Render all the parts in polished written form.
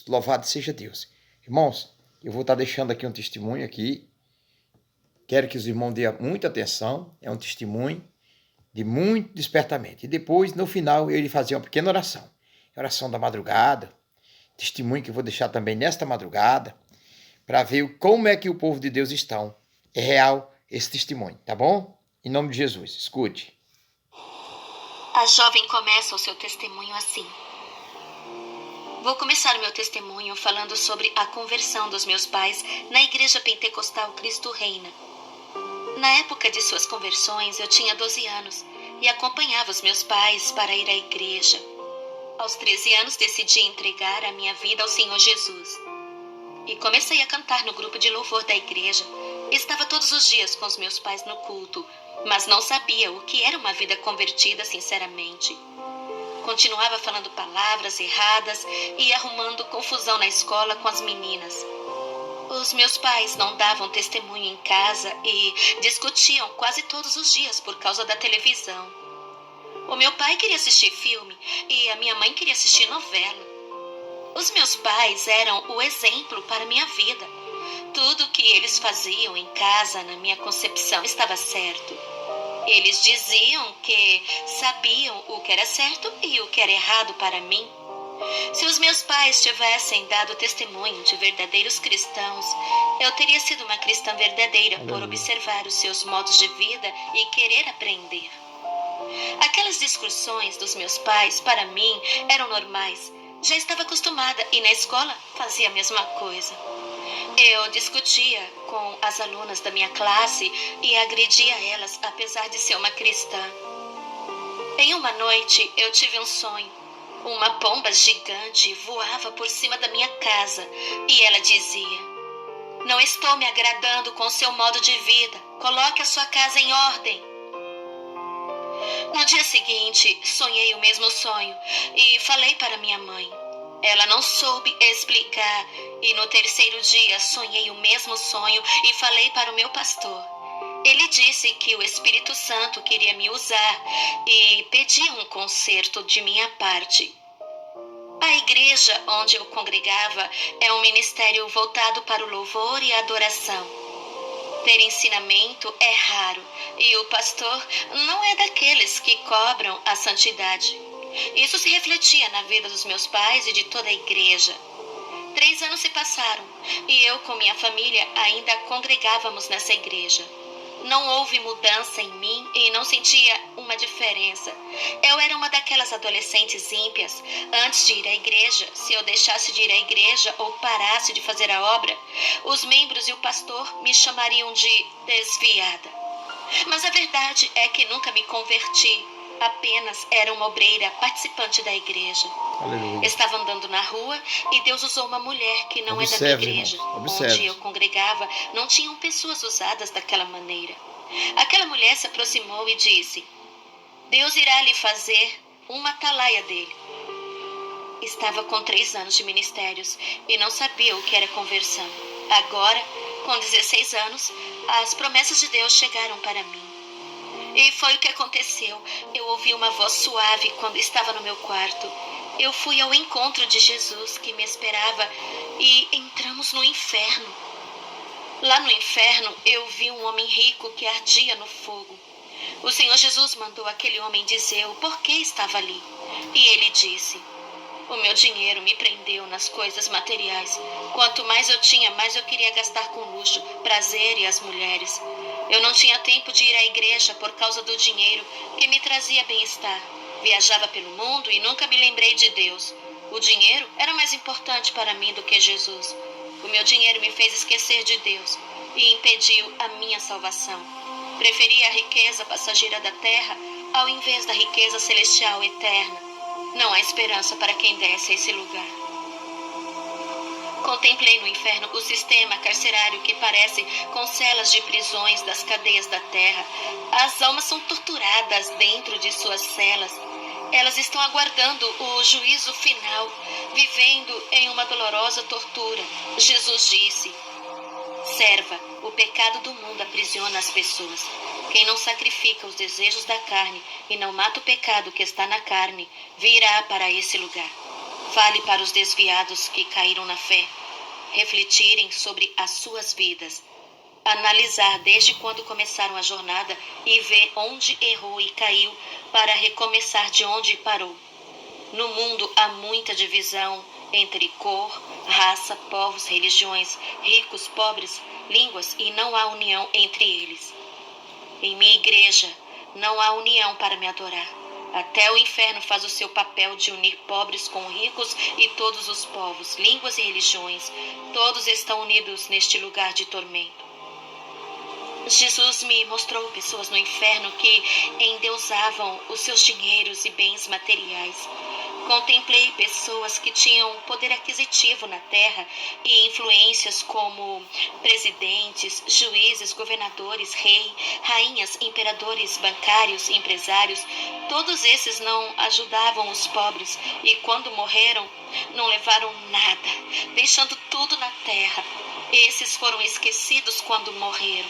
Louvado seja Deus. Irmãos, eu vou estar deixando aqui um testemunho aqui. Quero que os irmãos deem muita atenção. É um testemunho de muito despertamento. E depois, no final, eu irei fazer uma pequena oração. Oração da madrugada. Testemunho que eu vou deixar também nesta madrugada, para ver como é que o povo de Deus estão. É real esse testemunho, tá bom? Em nome de Jesus, escute. A jovem começa o seu testemunho assim. Vou começar o meu testemunho falando sobre a conversão dos meus pais na Igreja Pentecostal Cristo Reina. Na época de suas conversões, eu tinha 12 anos e acompanhava os meus pais para ir à igreja. Aos 13 anos, decidi entregar a minha vida ao Senhor Jesus. E comecei a cantar no grupo de louvor da igreja. Estava todos os dias com os meus pais no culto, mas não sabia o que era uma vida convertida sinceramente. Continuava falando palavras erradas e arrumando confusão na escola com as meninas. Os meus pais não davam testemunho em casa e discutiam quase todos os dias por causa da televisão. O meu pai queria assistir filme e a minha mãe queria assistir novela. Os meus pais eram o exemplo para minha vida. Tudo o que eles faziam em casa, na minha concepção, estava certo. Eles diziam que sabiam o que era certo e o que era errado para mim. Se os meus pais tivessem dado testemunho de verdadeiros cristãos, eu teria sido uma cristã verdadeira por observar os seus modos de vida e querer aprender. Aquelas discussões dos meus pais, para mim, eram normais. Já estava acostumada e na escola fazia a mesma coisa. Eu discutia com as alunas da minha classe e agredia elas, apesar de ser uma cristã. Em uma noite, eu tive um sonho. Uma pomba gigante voava por cima da minha casa e ela dizia: "Não estou me agradando com seu modo de vida. Coloque a sua casa em ordem." No dia seguinte, sonhei o mesmo sonho e falei para minha mãe. Ela não soube explicar e no terceiro dia sonhei o mesmo sonho e falei para o meu pastor. Ele disse que o Espírito Santo queria me usar e pedia um conserto de minha parte. A igreja onde eu congregava é um ministério voltado para o louvor e a adoração. Ter ensinamento é raro e o pastor não é daqueles que cobram a santidade. Isso se refletia na vida dos meus pais e de toda a igreja. 3 anos se passaram e eu com minha família ainda congregávamos nessa igreja. Não houve mudança em mim e não sentia uma diferença. Eu era uma daquelas adolescentes ímpias. Antes de ir à igreja, se eu deixasse de ir à igreja ou parasse de fazer a obra, os membros e o pastor me chamariam de desviada. Mas a verdade é que nunca me converti. Apenas era uma obreira participante da igreja. Aleluia. Estava andando na rua e Deus usou uma mulher que não é da minha igreja. Onde eu congregava, não tinham pessoas usadas daquela maneira. Aquela mulher se aproximou e disse: "Deus irá lhe fazer uma atalaia dele." Estava com 3 anos de ministérios e não sabia o que era conversão. Agora, com 16 anos, as promessas de Deus chegaram para mim. E foi o que aconteceu. Eu ouvi uma voz suave quando estava no meu quarto. Eu fui ao encontro de Jesus que me esperava e entramos no inferno. Lá no inferno eu vi um homem rico que ardia no fogo. O Senhor Jesus mandou aquele homem dizer o porquê estava ali. E ele disse: "O meu dinheiro me prendeu nas coisas materiais. Quanto mais eu tinha, mais eu queria gastar com luxo, prazer e as mulheres. Eu não tinha tempo de ir à igreja por causa do dinheiro que me trazia bem-estar. Viajava pelo mundo e nunca me lembrei de Deus. O dinheiro era mais importante para mim do que Jesus. O meu dinheiro me fez esquecer de Deus e impediu a minha salvação. Preferi a riqueza passageira da terra ao invés da riqueza celestial eterna. Não há esperança para quem desce a esse lugar." Contemplei no inferno o sistema carcerário que parece com celas de prisões das cadeias da terra. As almas são torturadas dentro de suas celas. Elas estão aguardando o juízo final, vivendo em uma dolorosa tortura. Jesus disse: "Serva, o pecado do mundo aprisiona as pessoas. Quem não sacrifica os desejos da carne e não mata o pecado que está na carne, virá para esse lugar." Fale para os desviados que caíram na fé, refletirem sobre as suas vidas, analisar desde quando começaram a jornada e ver onde errou e caiu para recomeçar de onde parou. No mundo há muita divisão entre cor, raça, povos, religiões, ricos, pobres, línguas, e não há união entre eles. Em minha igreja não há união para me adorar. Até o inferno faz o seu papel de unir pobres com ricos e todos os povos, línguas e religiões. Todos estão unidos neste lugar de tormento. Jesus me mostrou pessoas no inferno que endeusavam os seus dinheiros e bens materiais. Contemplei pessoas que tinham poder aquisitivo na terra e influências como presidentes, juízes, governadores, rainhas, imperadores, bancários, empresários. Todos esses não ajudavam os pobres e, quando morreram, não levaram nada, deixando tudo na terra. Esses foram esquecidos quando morreram.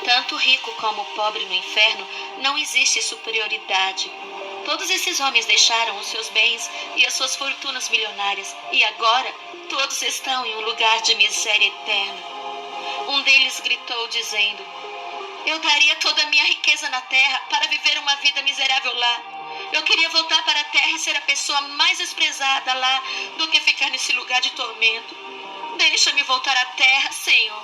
Tanto rico como pobre no inferno não existe superioridade. Todos esses homens deixaram os seus bens e as suas fortunas milionárias e agora todos estão em um lugar de miséria eterna. Um deles gritou dizendo: eu daria toda a minha riqueza na terra para viver uma vida miserável lá. Eu queria voltar para a terra e ser a pessoa mais desprezada lá do que ficar nesse lugar de tormento. Deixa-me voltar à terra, Senhor,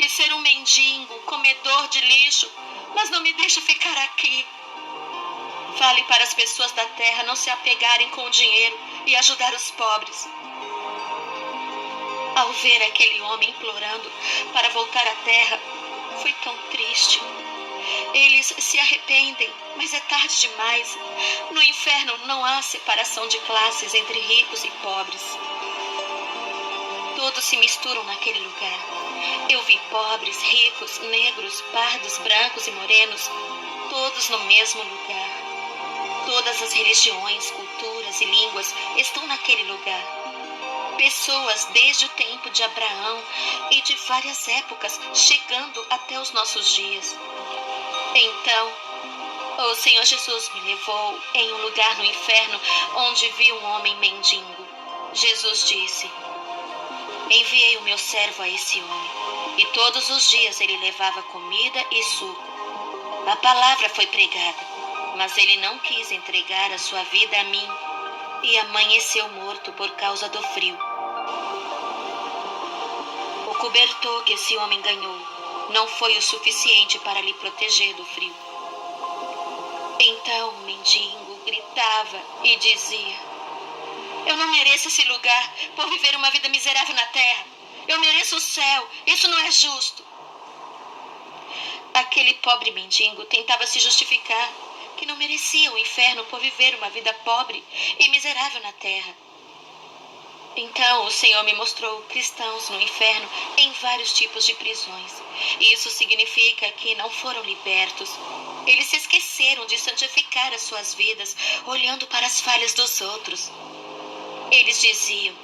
e ser um mendigo, comedor de lixo, mas não me deixe ficar aqui. Fale para as pessoas da terra não se apegarem com o dinheiro e ajudar os pobres. Ao ver aquele homem implorando para voltar à terra, foi tão triste. Eles se arrependem, mas é tarde demais. No inferno não há separação de classes entre ricos e pobres. Todos se misturam naquele lugar. Eu vi pobres, ricos, negros, pardos, brancos e morenos, todos no mesmo lugar. Todas as religiões, culturas e línguas estão naquele lugar. Pessoas desde o tempo de Abraão e de várias épocas, chegando até os nossos dias. Então, o Senhor Jesus me levou em um lugar no inferno onde vi um homem mendigo. Jesus disse: enviei o meu servo a esse homem, e todos os dias ele levava comida e suco. A palavra foi pregada, mas ele não quis entregar a sua vida a mim, e amanheceu morto por causa do frio. O cobertor que esse homem ganhou não foi o suficiente para lhe proteger do frio. Então o mendigo gritava e dizia: eu não mereço esse lugar por viver uma vida miserável na terra. Eu mereço o céu, isso não é justo. Aquele pobre mendigo tentava se justificar que não merecia o inferno por viver uma vida pobre e miserável na terra. Então o Senhor me mostrou cristãos no inferno em vários tipos de prisões. Isso significa que não foram libertos. Eles se esqueceram de santificar as suas vidas, olhando para as falhas dos outros. Eles diziam: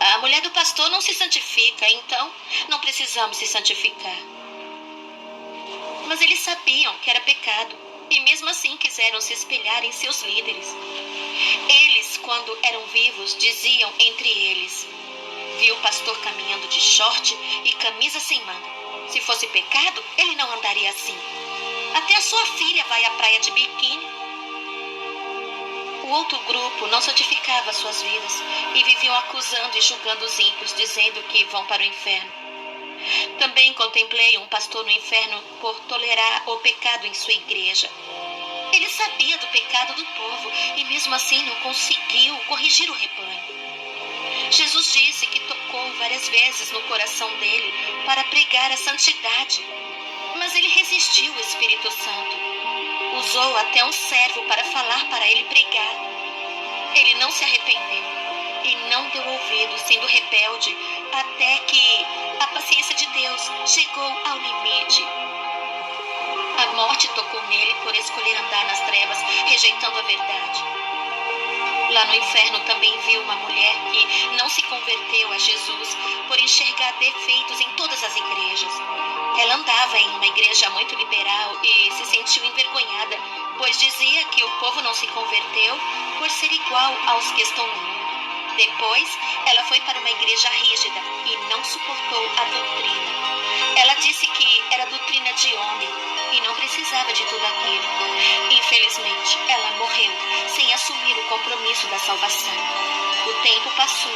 a mulher do pastor não se santifica, então não precisamos se santificar. Mas eles sabiam que era pecado e mesmo assim quiseram se espelhar em seus líderes. Eles, quando eram vivos, diziam entre eles: vi o pastor caminhando de short e camisa sem manga. Se fosse pecado, ele não andaria assim. Até a sua filha vai à praia de biquíni. O outro grupo não santificava suas vidas e viviam acusando e julgando os ímpios, dizendo que vão para o inferno. Também contemplei um pastor no inferno por tolerar o pecado em sua igreja. Ele sabia do pecado do povo e mesmo assim não conseguiu corrigir o rebanho. Jesus disse que tocou várias vezes no coração dele para pregar a santidade, mas ele resistiu ao Espírito Santo. Usou até um servo para falar para ele pregar. Ele não se arrependeu e não deu ouvido, sendo rebelde, até que a paciência de Deus chegou ao limite. A morte tocou nele por escolher andar nas trevas, rejeitando a verdade. Lá no inferno também viu uma mulher que não se converteu a Jesus por enxergar defeitos em todas as igrejas. Ela andava em uma igreja muito liberal e se sentiu envergonhada, pois dizia que o povo não se converteu por ser igual aos que estão no mundo. Depois, ela foi para uma igreja rígida e não suportou a doutrina. Ela disse que era doutrina de homem e não precisava de tudo aquilo. Infelizmente, ela morreu sem assumir o compromisso da salvação. O tempo passou,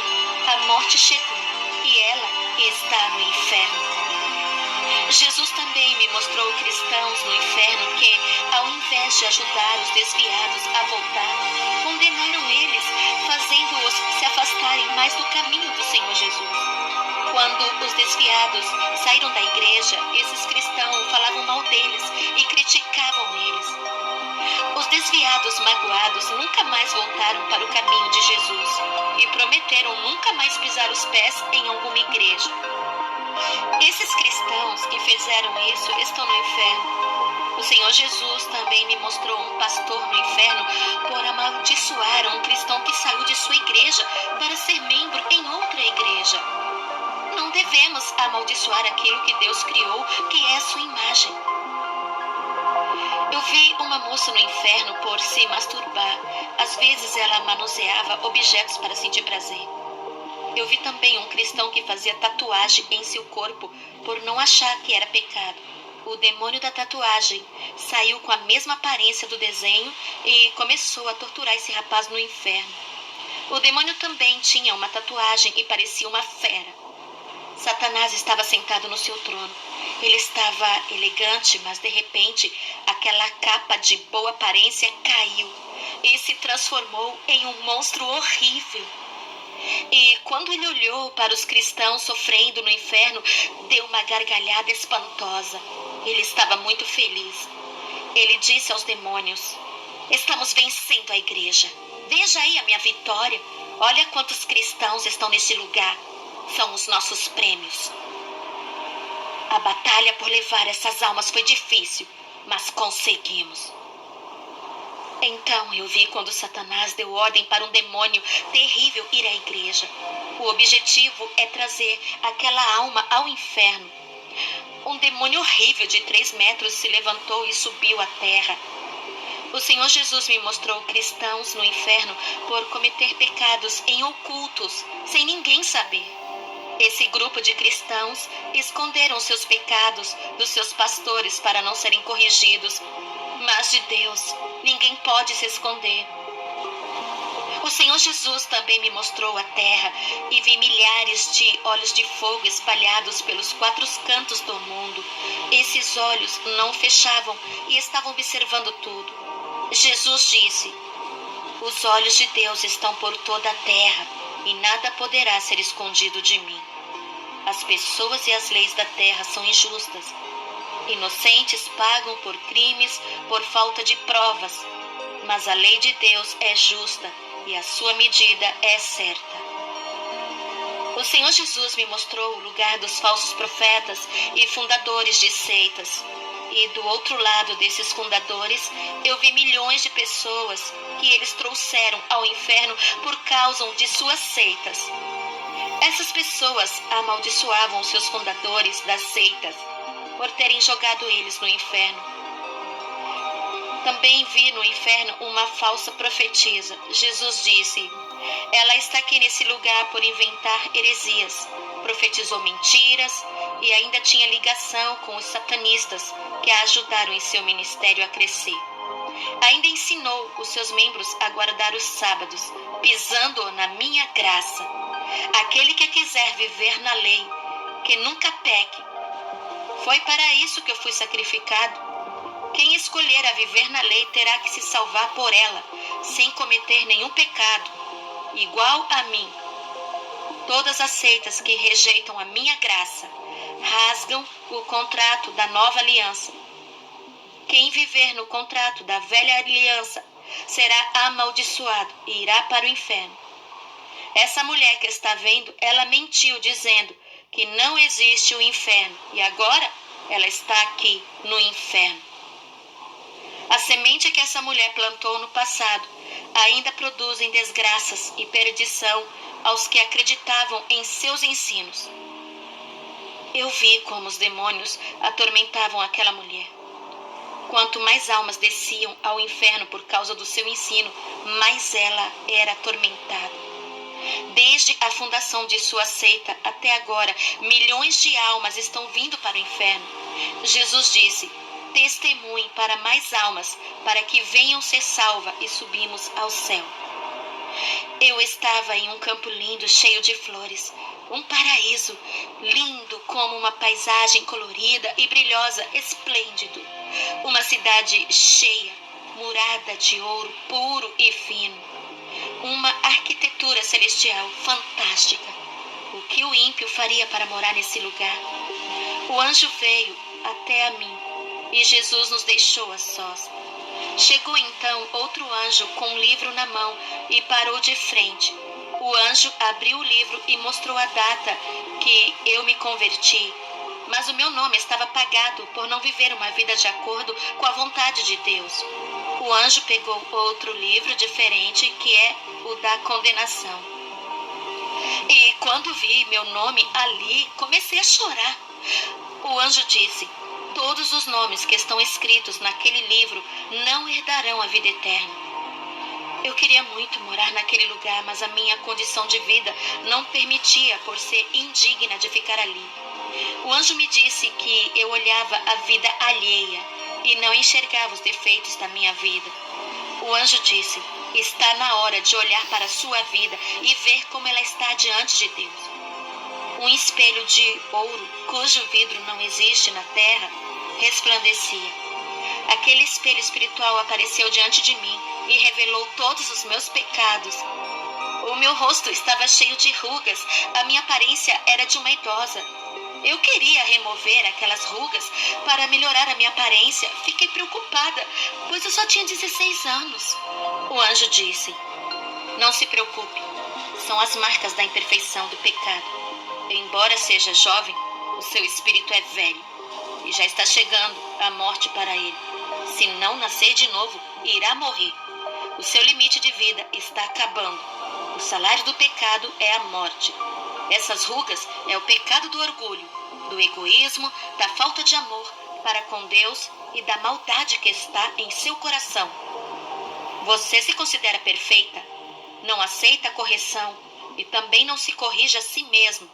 a morte chegou e ela está no inferno. Jesus também me mostrou cristãos no inferno que, ao invés de ajudar os desviados a voltar, condenaram eles, fazendo-os se afastarem mais do caminho do Senhor Jesus. Quando os desviados saíram da igreja, esses cristãos falavam mal deles e criticavam eles. Os desviados magoados nunca mais voltaram para o caminho de Jesus e prometeram nunca mais pisar os pés em alguma igreja. Esses cristãos que fizeram isso estão no inferno. O Senhor Jesus também me mostrou um pastor no inferno por amaldiçoar um cristão que saiu de sua igreja para ser membro em outra igreja. Não devemos amaldiçoar aquilo que Deus criou, que é a sua imagem. Eu vi uma moça no inferno por se masturbar. Às vezes ela manuseava objetos para sentir prazer. Eu vi também um cristão que fazia tatuagem em seu corpo por não achar que era pecado. O demônio da tatuagem saiu com a mesma aparência do desenho e começou a torturar esse rapaz no inferno. O demônio também tinha uma tatuagem e parecia uma fera. Satanás estava sentado no seu trono. Ele estava elegante, mas de repente aquela capa de boa aparência caiu e se transformou em um monstro horrível. E quando ele olhou para os cristãos sofrendo no inferno, deu uma gargalhada espantosa. Ele estava muito feliz. Ele disse aos demônios: "Estamos vencendo a igreja. Veja aí a minha vitória. Olha quantos cristãos estão nesse lugar. São os nossos prêmios." A batalha por levar essas almas foi difícil, mas conseguimos. Então eu vi quando Satanás deu ordem para um demônio terrível ir à igreja. O objetivo é trazer aquela alma ao inferno. Um demônio horrível de 3 metros se levantou e subiu à terra. O Senhor Jesus me mostrou cristãos no inferno por cometer pecados em ocultos, sem ninguém saber. Esse grupo de cristãos esconderam seus pecados dos seus pastores para não serem corrigidos. Mas de Deus, ninguém pode se esconder. O Senhor Jesus também me mostrou a terra e vi milhares de olhos de fogo espalhados pelos 4 cantos do mundo. Esses olhos não fechavam e estavam observando tudo. Jesus disse: "Os olhos de Deus estão por toda a terra e nada poderá ser escondido de mim." As pessoas e as leis da terra são injustas. Inocentes pagam por crimes por falta de provas, mas a lei de Deus é justa e a sua medida é certa. O Senhor Jesus me mostrou o lugar dos falsos profetas e fundadores de seitas. E do outro lado desses fundadores, eu vi milhões de pessoas que eles trouxeram ao inferno por causa de suas seitas. Essas pessoas amaldiçoavam os seus fundadores das seitas por terem jogado eles no inferno. Também vi no inferno uma falsa profetisa. Jesus disse: "Ela está aqui nesse lugar por inventar heresias." Profetizou mentiras e ainda tinha ligação com os satanistas que a ajudaram em seu ministério a crescer. Ainda ensinou os seus membros a guardar os sábados, pisando na minha graça. Aquele que quiser viver na lei, que nunca peque. Foi para isso que eu fui sacrificado. Quem escolher a viver na lei terá que se salvar por ela, sem cometer nenhum pecado, igual a mim. Todas as seitas que rejeitam a minha graça rasgam o contrato da nova aliança. Quem viver no contrato da velha aliança será amaldiçoado e irá para o inferno. Essa mulher que está vendo, ela mentiu dizendo que não existe o inferno e agora ela está aqui no inferno. A semente que essa mulher plantou no passado ainda produzem desgraças e perdição aos que acreditavam em seus ensinos. Eu vi como os demônios atormentavam aquela mulher. Quanto mais almas desciam ao inferno por causa do seu ensino, mais ela era atormentada. Desde a fundação de sua seita até agora, milhões de almas estão vindo para o inferno. Jesus disse: testemunhe para mais almas, para que venham ser salvas e subimos ao céu. Eu estava em um campo lindo, cheio de flores. Um paraíso, lindo como uma paisagem colorida e brilhosa, esplêndido. Uma cidade cheia, murada de ouro puro e fino. Uma arquitetura celestial fantástica. O que o ímpio faria para morar nesse lugar? O anjo veio até a mim e Jesus nos deixou a sós. Chegou então outro anjo com um livro na mão e parou de frente. O anjo abriu o livro e mostrou a data que eu me converti. Mas o meu nome estava apagado por não viver uma vida de acordo com a vontade de Deus. O anjo pegou outro livro diferente, que é o da condenação. E quando vi meu nome ali, comecei a chorar. O anjo disse: todos os nomes que estão escritos naquele livro não herdarão a vida eterna. Eu queria muito morar naquele lugar, mas a minha condição de vida não permitia, por ser indigna de ficar ali. O anjo me disse que eu olhava a vida alheia e não enxergava os defeitos da minha vida. O anjo disse: está na hora de olhar para a sua vida e ver como ela está diante de Deus. Um espelho de ouro, cujo vidro não existe na terra, resplandecia. Aquele espelho espiritual apareceu diante de mim e revelou todos os meus pecados. O meu rosto estava cheio de rugas, a minha aparência era de uma idosa. Eu queria remover aquelas rugas para melhorar a minha aparência. Fiquei preocupada, pois eu só tinha 16 anos. O anjo disse: não se preocupe, são as marcas da imperfeição do pecado. Embora seja jovem, o seu espírito é velho e já está chegando a morte para ele. Se não nascer de novo, irá morrer. O seu limite de vida está acabando. O salário do pecado é a morte. Essas rugas é o pecado do orgulho, do egoísmo, da falta de amor para com Deus e da maldade que está em seu coração. Você se considera perfeita, não aceita a correção e também não se corrige a si mesmo.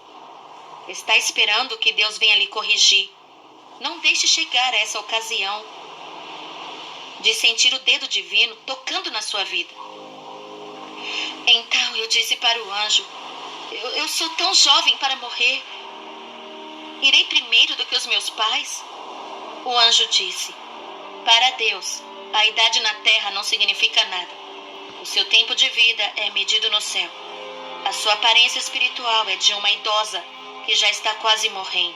Está esperando que Deus venha lhe corrigir. Não deixe chegar a essa ocasião de sentir o dedo divino tocando na sua vida. Então eu disse para o anjo: eu sou tão jovem para morrer. Irei primeiro do que os meus pais? O anjo disse: para Deus, a idade na terra não significa nada. O seu tempo de vida é medido no céu. A sua aparência espiritual é de uma idosa que já está quase morrendo.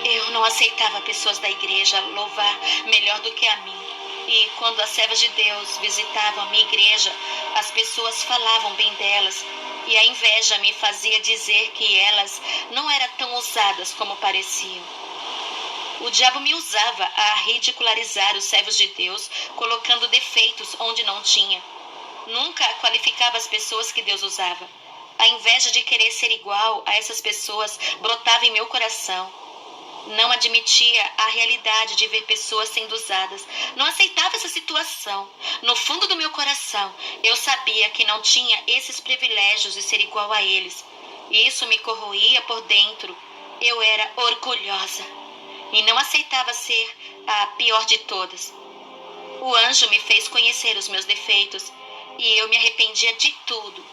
Eu não aceitava pessoas da igreja louvar melhor do que a mim. E quando as servas de Deus visitavam a minha igreja, as pessoas falavam bem delas. E a inveja me fazia dizer que elas não eram tão ousadas como pareciam. O diabo me usava a ridicularizar os servos de Deus, colocando defeitos onde não tinha. Nunca qualificava as pessoas que Deus usava. A inveja de querer ser igual a essas pessoas brotava em meu coração. Não admitia a realidade de ver pessoas sendo usadas. Não aceitava essa situação. No fundo do meu coração, eu sabia que não tinha esses privilégios de ser igual a eles. E isso me corroía por dentro. Eu era orgulhosa e não aceitava ser a pior de todas. O anjo me fez conhecer os meus defeitos e eu me arrependia de tudo.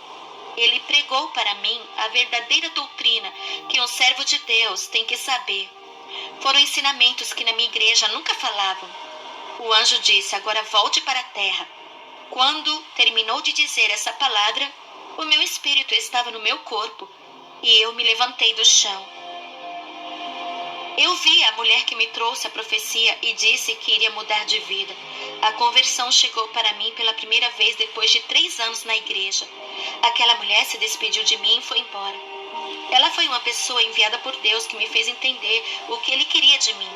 Ele pregou para mim a verdadeira doutrina que um servo de Deus tem que saber. Foram ensinamentos que na minha igreja nunca falavam. O anjo disse: agora volte para a terra. Quando terminou de dizer essa palavra, o meu espírito estava no meu corpo e eu me levantei do chão. Eu vi a mulher que me trouxe a profecia e disse que iria mudar de vida. A conversão chegou para mim pela primeira vez depois de 3 anos na igreja. Aquela mulher se despediu de mim e foi embora. Ela foi uma pessoa enviada por Deus que me fez entender o que Ele queria de mim.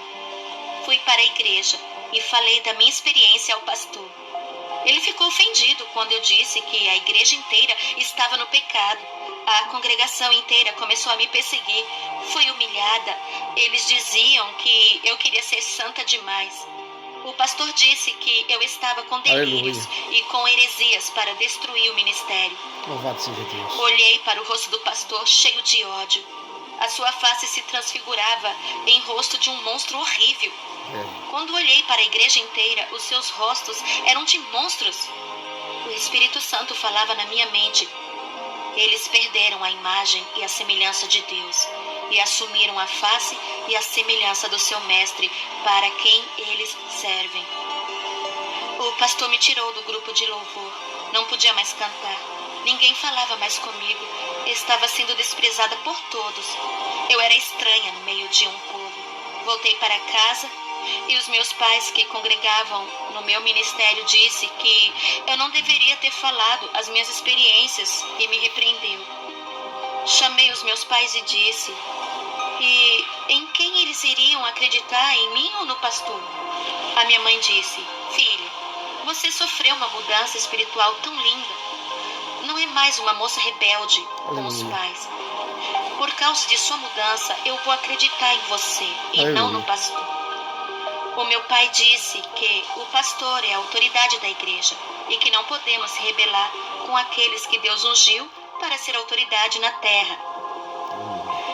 Fui para a igreja e falei da minha experiência ao pastor. Ele ficou ofendido quando eu disse que a igreja inteira estava no pecado. A congregação inteira começou a me perseguir. Fui humilhada. Eles diziam que eu queria ser santa demais. O pastor disse que eu estava com delírios e com heresias para destruir o ministério. Louvado seja Deus. Olhei para o rosto do pastor cheio de ódio. A sua face se transfigurava em rosto de um monstro horrível. Quando olhei para a igreja inteira, os seus rostos eram de monstros. O Espírito Santo falava na minha mente. Eles perderam a imagem e a semelhança de Deus e assumiram a face e a semelhança do seu mestre para quem eles servem. O pastor me tirou do grupo de louvor. Não podia mais cantar. Ninguém falava mais comigo. Estava sendo desprezada por todos. Eu era estranha no meio de um povo. Voltei para casa e os meus pais que congregavam no meu ministério disse que eu não deveria ter falado as minhas experiências e me repreendeu. Chamei os meus pais e disse: e em quem eles iriam acreditar, em mim ou no pastor? A minha mãe disse: filha, você sofreu uma mudança espiritual tão linda. Não é mais uma moça rebelde com os pais. Por causa de sua mudança, eu vou acreditar em você e não no pastor. O meu pai disse que o pastor é a autoridade da igreja e que não podemos se rebelar com aqueles que Deus ungiu para ser autoridade na terra.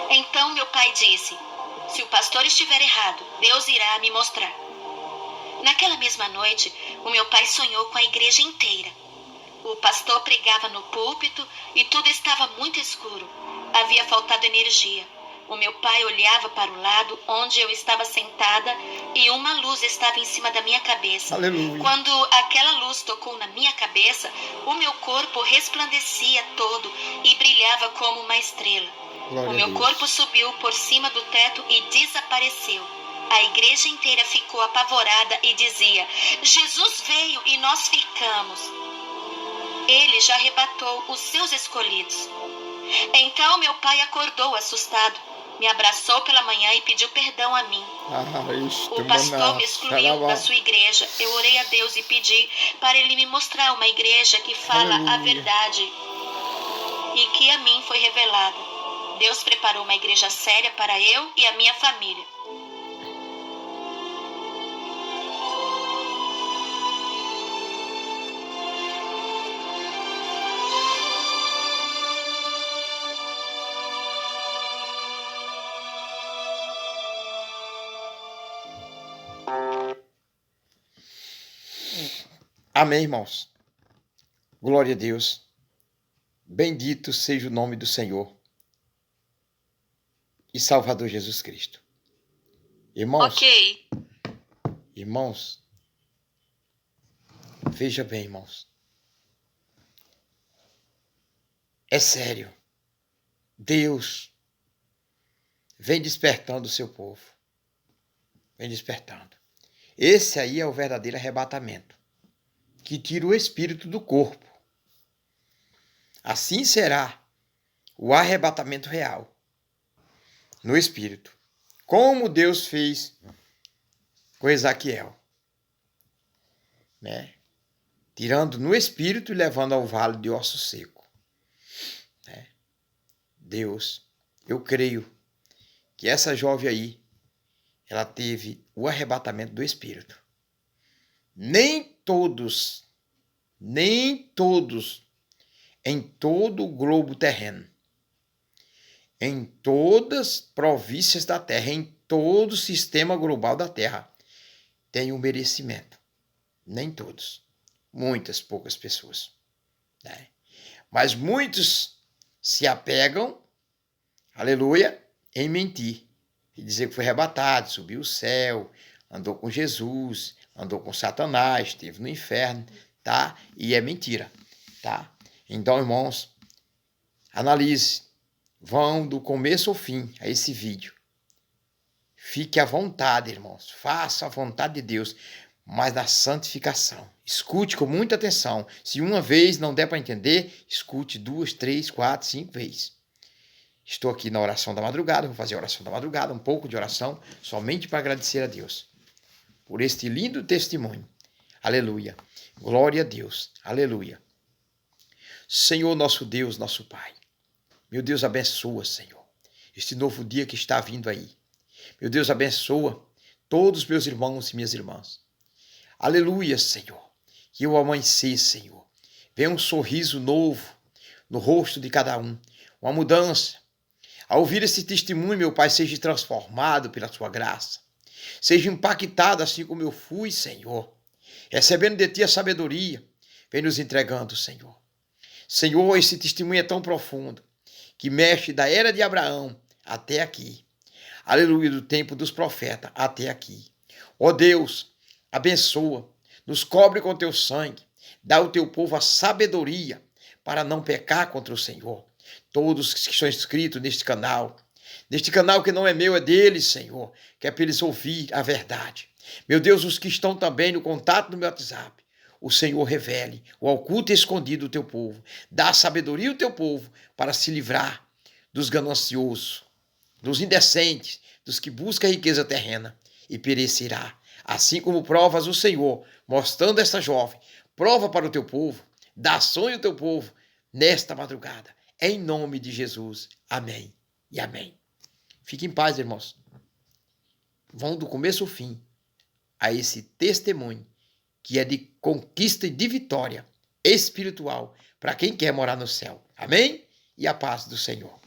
Então meu pai disse: se o pastor estiver errado, Deus irá me mostrar. Naquela mesma noite, o meu pai sonhou com a igreja inteira. O pastor pregava no púlpito e tudo estava muito escuro. Havia faltado energia. O meu pai olhava para o lado onde eu estava sentada e uma luz estava em cima da minha cabeça. Aleluia. Quando aquela luz tocou na minha cabeça, o meu corpo resplandecia todo e brilhava como uma estrela. Glória o meu corpo subiu por cima do teto e desapareceu. A igreja inteira ficou apavorada e dizia: Jesus veio e nós ficamos. Ele já arrebatou os seus escolhidos. Então meu pai acordou assustado, me abraçou pela manhã e pediu perdão a mim. O pastor me excluiu da sua igreja. Eu orei a Deus e pedi para ele me mostrar uma igreja que fala a verdade e que a mim foi revelada. Deus preparou uma igreja séria para eu e a minha família. Amém, irmãos. Glória a Deus. Bendito seja o nome do Senhor e Salvador Jesus Cristo. Irmãos, irmãos, veja bem, irmãos. É sério. Deus vem despertando o seu povo. Vem despertando. Esse aí é o verdadeiro arrebatamento, que tira o espírito do corpo. Assim será o arrebatamento real no espírito, como Deus fez com Ezequiel, né? Tirando no espírito e levando ao vale de osso seco, né? Deus, eu creio que essa jovem aí, ela teve o arrebatamento do espírito. Nem todos em todo o globo terreno, em todas as províncias da terra, em todo o sistema global da terra, tem um merecimento. Nem todos. Muitas, poucas pessoas, né? Mas muitos se apegam, aleluia, em mentir. E dizer que foi arrebatado, subiu o céu, andou com Jesus, andou com Satanás, esteve no inferno, tá? E é mentira, tá? Então, irmãos, analise. Vão do começo ao fim a esse vídeo. Fique à vontade, irmãos. Faça a vontade de Deus, mas na santificação. Escute com muita atenção. Se uma vez não der para entender, escute 2, 3, 4, 5 vezes. Estou aqui na oração da madrugada, vou fazer a oração da madrugada, um pouco de oração, somente para agradecer a Deus por este lindo testemunho. Aleluia. Glória a Deus. Aleluia. Senhor, nosso Deus, nosso Pai. Meu Deus, abençoa, Senhor, este novo dia que está vindo aí. Meu Deus, abençoa todos os meus irmãos e minhas irmãs. Aleluia, Senhor. Que o amanhecer, Senhor, venha um sorriso novo no rosto de cada um, uma mudança. Ao ouvir esse testemunho, meu Pai, seja transformado pela sua graça. Seja impactado assim como eu fui, Senhor. Recebendo de ti a sabedoria, vem nos entregando, Senhor. Senhor, esse testemunho é tão profundo, que mexe da era de Abraão até aqui. Aleluia, do tempo dos profetas até aqui. Ó Deus, abençoa, nos cobre com teu sangue, dá ao teu povo a sabedoria para não pecar contra o Senhor. Todos que estão inscritos neste canal que não é meu, é deles, Senhor, que é para eles ouvir a verdade. Meu Deus, os que estão também no contato do meu WhatsApp, o Senhor revele o oculto e escondido do teu povo. Dá sabedoria ao teu povo para se livrar dos gananciosos, dos indecentes, dos que buscam a riqueza terrena e perecerá. Assim como provas o Senhor, mostrando esta jovem, prova para o teu povo, dá sonho ao teu povo nesta madrugada. Em nome de Jesus. Amém e amém. Fique em paz, irmãos. Vão do começo ao fim a esse testemunho que é de conquista e de vitória espiritual para quem quer morar no céu. Amém? E a paz do Senhor.